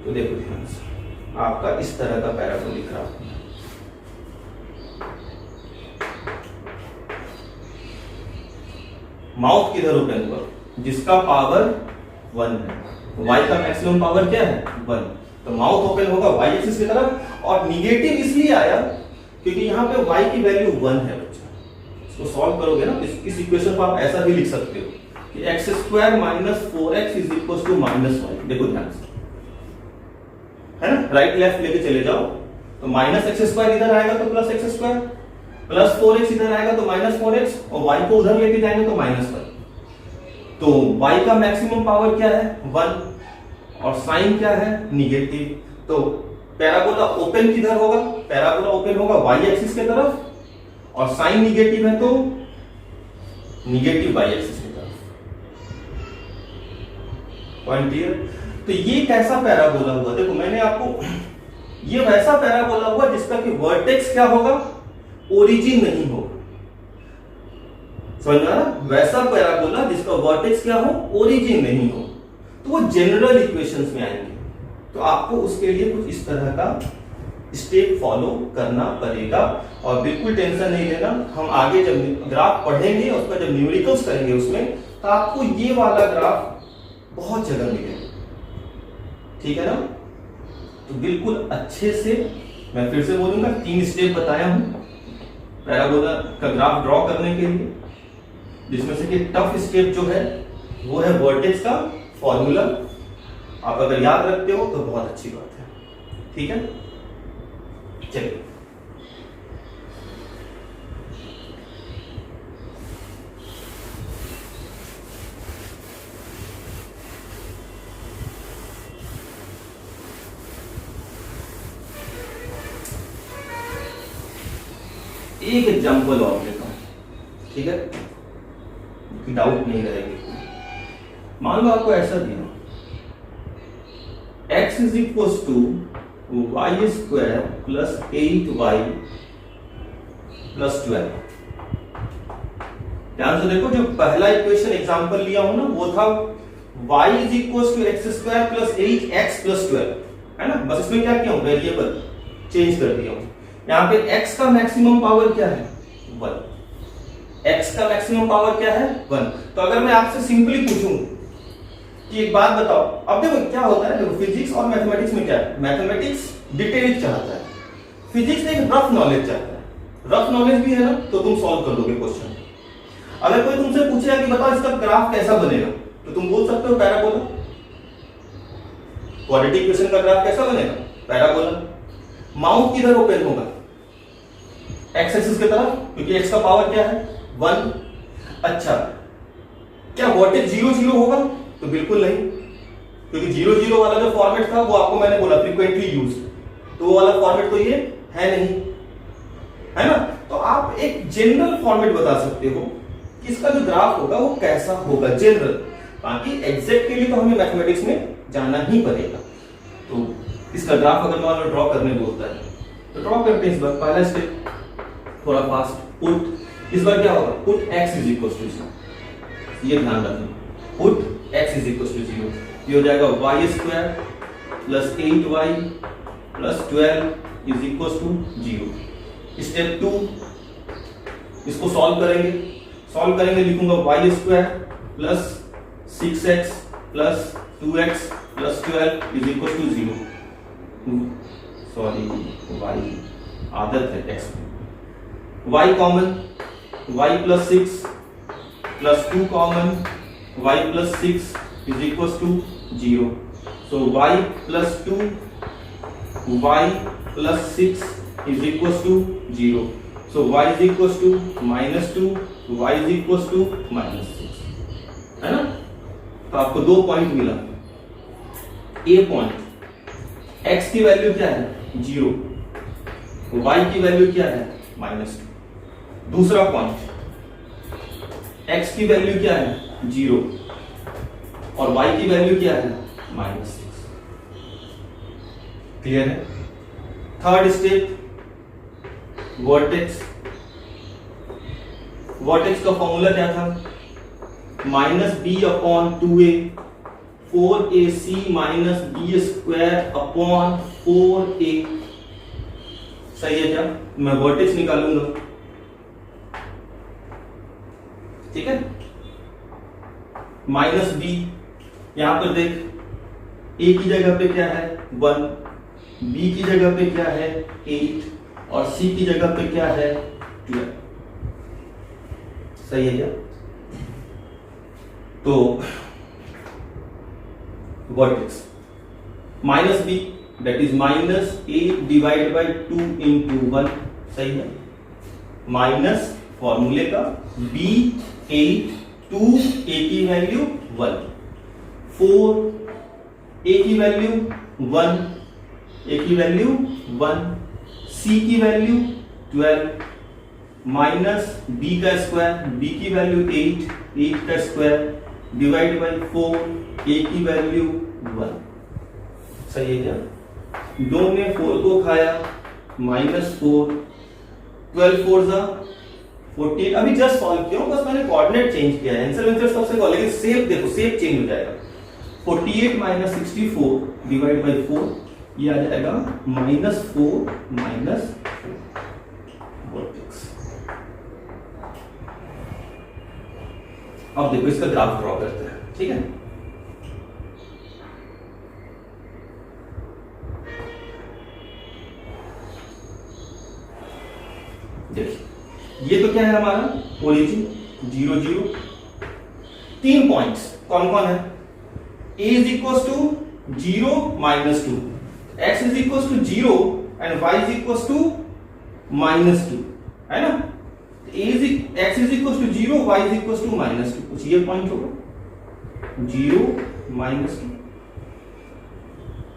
Speaker 1: तो देखो ध्यान से, आपका इस तरह का पैराबोलिक ग्राफ है, माउथ किधर ओपन हुआ, जिसका पावर 1 है, y का मैक्सिमम पावर क्या है 1, तो माउथ ओपन होगा y एक्सिस की तरफ, और निगेटिव इसलिए आया क्योंकि यहां पे y की वैल्यू 1 है बच्चा, इसको सॉल्व करोगे ना, इस इक्वेशन को आप ऐसा भी लिख सकते हो कि X square minus 4x is equal to minus Y. देखो ध्यान से, है ना, राइट लेफ्ट लेके चले जाओ तो माइनस एक्स स्क्वायर इधर आएगा तो plus x square, plus 4x इधर आएगा तो माइनस 4x, और y को उधर लेके जाएंगे तो माइनस वाई। तो y का मैक्सिमम पावर क्या है 1 और साइन क्या है निगेटिव। तो पैराबोला ओपन किधर होगा, पैराबोला ओपन होगा y एक्सिस के तरफ, और साइन निगेटिव है तो निगेटिव y एक्सिस की तरफ। Point clear. तो ये कैसा पैराबोला हुआ, देखो मैंने आपको, ये वैसा पैराबोला हुआ जिसका कि वर्टेक्स क्या होगा, ओरिजिन नहीं होगा। समझ में आ रहा, वैसा पैराबोला जिसका वर्टेक्स क्या हो, ओरिजिन नहीं हो, तो वो जनरल इक्वेशंस में आएंगे। तो आपको उसके लिए कुछ इस तरह का स्टेप फॉलो करना पड़ेगा, और बिल्कुल टेंशन नहीं लेना, हम आगे जब ग्राफ पढ़ेंगे उसका जब न्यूमेरिकल्स करेंगे उसमें, तो आपको ये वाला ग्राफ बहुत जगह मिलेगा, ठीक है ना। तो बिल्कुल अच्छे से मैं फिर से बोलूंगा, 3 स्टेप बताया हूं पैराबोला का ग्राफ ड्रॉ करने के लिए, जिसमें से कि टफ स्टेप जो है वो है वर्टेक्स का फॉर्मूला। आप अगर याद रखते हो तो बहुत अच्छी बात है, ठीक है। चलिए एक एग्जांपल और लेता हूं, ठीक है, कि डाउट नहीं रहेगी। मान लो आपको ऐसा दिया x is equal to Y square plus 8y plus 12। ध्यान से देखो, जो पहला इक्वेशन एग्जांपल लिया हो ना वो था y is equal to X square plus 8x plus 12, है ना। बस इसमें क्या किया हूं, वेरिएबल चेंज कर दिया हूं। यहां पे x का मैक्सिमम पावर क्या है 1, x का मैक्सिमम पावर क्या है 1। तो अगर मैं आपसे सिंपली पूछूं कि एक बात बताओ, अब देखो क्या होता है, देखो फिजिक्स और मैथमेटिक्स में क्या है, मैथमेटिक्स डिटेल चाहता है, फिजिक्स एक रफ नॉलेज चाहता है। रफ नॉलेज भी है ना तो तुम सॉल्व कर दोगे क्वेश्चन। अगर कोई तुमसे पूछेगा कि बताओ इसका ग्राफ कैसा बनेगा, तो तुम बोल सकते हो पैराबोला। क्वाड्रेटिक इक्वेशन का ग्राफ कैसा बनेगा, पैराबोला। माउथ किधर ओपन होगा, एक्स एक्सिस की तरफ, क्योंकि एक्स का पावर क्या है 1। अच्छा, क्या वर्टेक्स 0 0 होगा, तो बिल्कुल नहीं, क्योंकि 0 0 वाला जो फॉर्मेट था वो आपको मैंने बोला फ्रीक्वेंटली यूज, तो वो वाला फॉर्मेट तो ये है नहीं, है ना। तो आप एक जनरल फॉर्मेट बता सकते हो कि इसका जो ग्राफ होगा वो कैसा होगा, जनरल। बाकी एग्जैक्ट के लिए तो हमें मैथमेटिक्स में जाना ही पड़ेगा। तो इसका ग्राफ अगर मान लो ड्रॉ करने बोलता है तो ड्रॉ करते हैं। इस बार पहला स्टेप थोड़ा फास्ट, पुट, इस बार क्या होगा, put x is equal to 0, ये ध्यान रखना, put x is equal to 0, ये हो जाएगा y square plus 8y plus 12 is equal to 0। Step 2, इसको सॉल्व करेंगे, लिखूंगा y square plus 6x plus 2x plus 12 is equal to 0। Sorry, y आदत है x में, y common, y plus 6 plus 2 common, y plus 6 is equal to 0। So y plus 2 y plus 6 is equal to 0। So y is equal to -2, y is equal to -6, है ना। तो आपको 2 point मिला। A point x की value क्या है 0, y की value क्या है -2। दूसरा पॉइंट x की वैल्यू क्या है 0 और y की वैल्यू क्या है -6। क्लियर है। थर्ड स्टेप, वर्टेक्स का फॉर्मूला क्या था, -b/2a 4ac minus b square upon 4a। सही है क्या, मैं वर्टेक्स निकालूंगा, ठीक है। -b, यहां पर देख, a की जगह पे क्या है 1, b की जगह पे क्या है 8 और c की जगह पे क्या है 12। सही है क्या। तो vertex minus B that is minus A divide by 2 into 1, सही है। माइनस फॉर्मूले का बी 8, 2 ए की वैल्यू 1, 4 ए की वैल्यू 1, ए की वैल्यू 1, सी की वैल्यू 12 माइनस बी का स्क्वायर, बी की वैल्यू 8, 8 का स्क्वायर डिवाइड बाई 4, ए की वैल्यू 1, सही है क्या। 2 ने 4 को खाया, -4, 12 4 जा 14। अभी जस्ट सॉल्व किया, बस मैंने कोऑर्डिनेट चेंज किया है, आंसर सबसे कॉल, लेकिन शेप देखो, शेप चेंज हो जाएगा। 48 माइनस 64 डिवाइड बाई 4, ये आ जाएगा -4 माइनस 46। अब देखो इसका ग्राफ ड्रॉ करते हैं, ठीक है। देखिए ये तो क्या है हमारा ओरिजिन 0 0, 3 पॉइंट्स कौन कौन है, a is equals to 0 minus 2, x is equals to 0 and y is equals to -2, है ना। x is equals to 0, y is equals to -2, कुछ ये पॉइंट होगा 0 -2।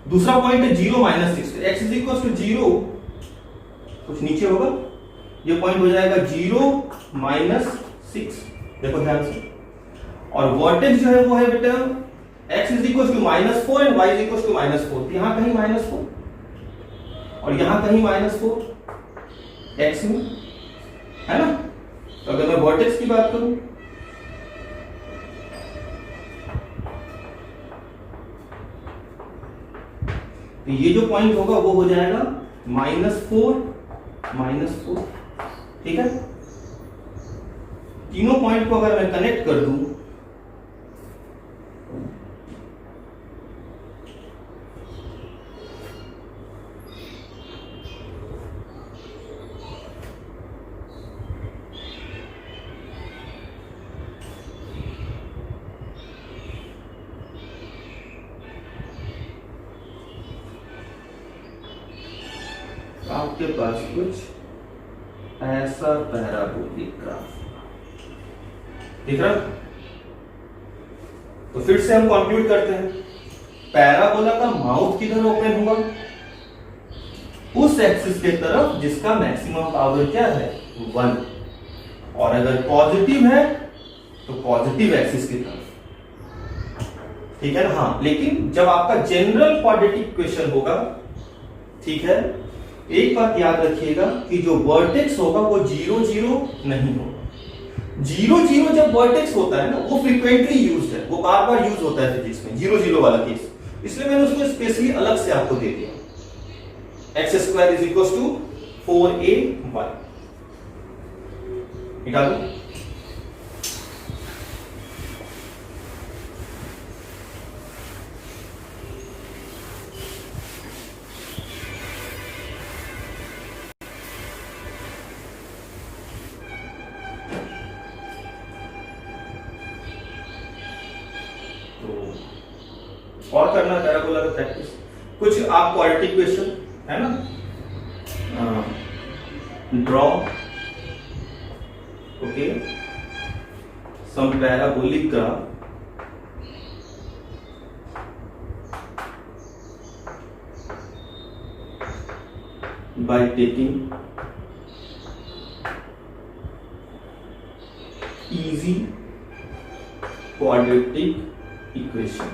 Speaker 1: दूसरा पॉइंट है 0 -6, x is equals to 0, कुछ नीचे होगा, ये पॉइंट हो जाएगा 0 -6, देखो ध्यान से। और वर्टेक्स जो है वो है बेटा x is equals to -4 and y is equals to -4, यहां कहीं -4 और यहां कहीं -4 x में, है ना। तो अगर मैं वर्टेक्स की बात करूं, तो ये जो पॉइंट होगा वो हो जाएगा -4 -4, ठीक है। तीनों पॉइंट को अगर मैं कनेक्ट कर दूं, आपके पास कुछ ऐसा पैराबोलिक ग्राफ दिख रहा। तो फिर से हम कंक्लूड करते हैं, पैराबोला का माउथ किधर ओपन होगा, उस एक्सिस के तरफ जिसका मैक्सिमम पावर क्या है 1, और अगर पॉजिटिव है तो पॉजिटिव एक्सिस की तरफ, ठीक है ना। हाँ, लेकिन जब आपका जनरल क्वाड्रेटिक इक्वेशन होगा, ठीक है, एक बात याद रखिएगा कि जो वर्टेक्स होगा वो 0 0 नहीं होगा। 0 0 जब वर्टेक्स होता है ना, वो फ्रीक्वेंटली यूज्ड है, वो बार बार यूज होता है फिजिक्स में 0 0 वाला केस, इसलिए मैंने उसको स्पेशली अलग से आपको दे दिया। x² is equal to 4ay, निकाल दो। और करना पैराबोला का प्रैक्टिस, कुछ आप क्वाड्रेटिक इक्वेशन है ना, draw okay some parabolic graph by taking easy quadratic equation।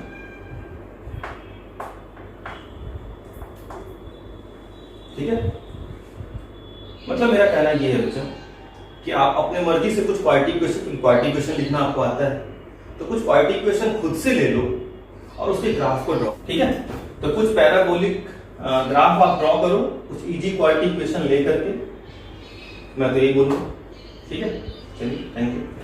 Speaker 1: ठीक है, मतलब मेरा कहना यह है बच्चों कि आप अपने मर्जी से कुछ क्वाड्रेटिक इक्वेशन लिखना आपको आता है तो कुछ क्वाड्रेटिक इक्वेशन खुद से ले लो और उसके ग्राफ को ड्रॉ, ठीक है। तो कुछ पैराबोलिक ग्राफ आप ड्रॉ करो कुछ इजी क्वाड्रेटिक इक्वेशन लेकर के, मैं तो यही बोलूँ, ठीक है। चलिए, थैंक यू।